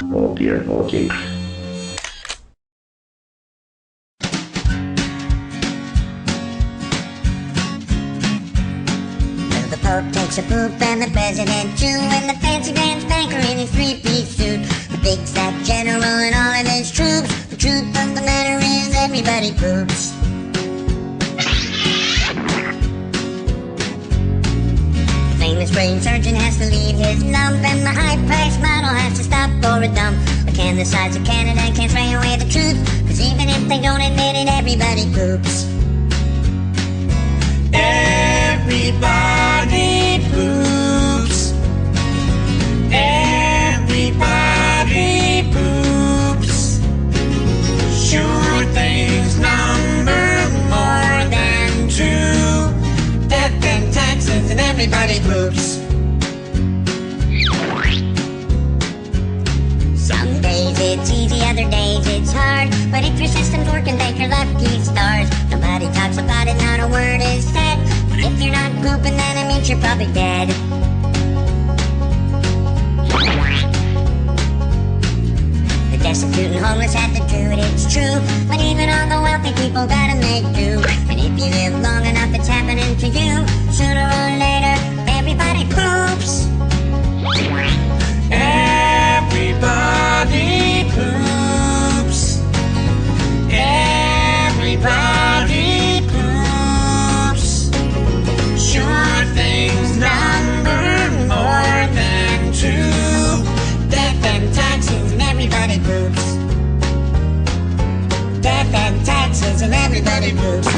Oh dear, okay. The Pope takes a poop and the President too, and the fancy pants banker in his three-piece suit, the big fat general and all of his troops. The truth of the matter is everybody poops. The famous brain surgeon has to leave his lump, and the high-priced model has to stop for a dump. But can the sides of Canada can't spray away the truth, 'cause even if they don't admit it, everybody poops. Everybody poops. Everybody poops. Sure things number more than two. Death and taxes and everybody poops. Some days it's easy, other days it's hard, but if your system's working, thank your lucky stars. Nobody talks about it, not a word is said. If you're not pooping, then it means you're probably dead. The destitute and homeless have to do it, it's true, but even all the wealthy people gotta make do. And if you live long enough, it's happening to you. Sooner or later, everybody poops. Everybody poops. Everybody poops. Sure things number more than two. Death and taxes and everybody poops. Death and taxes and everybody poops.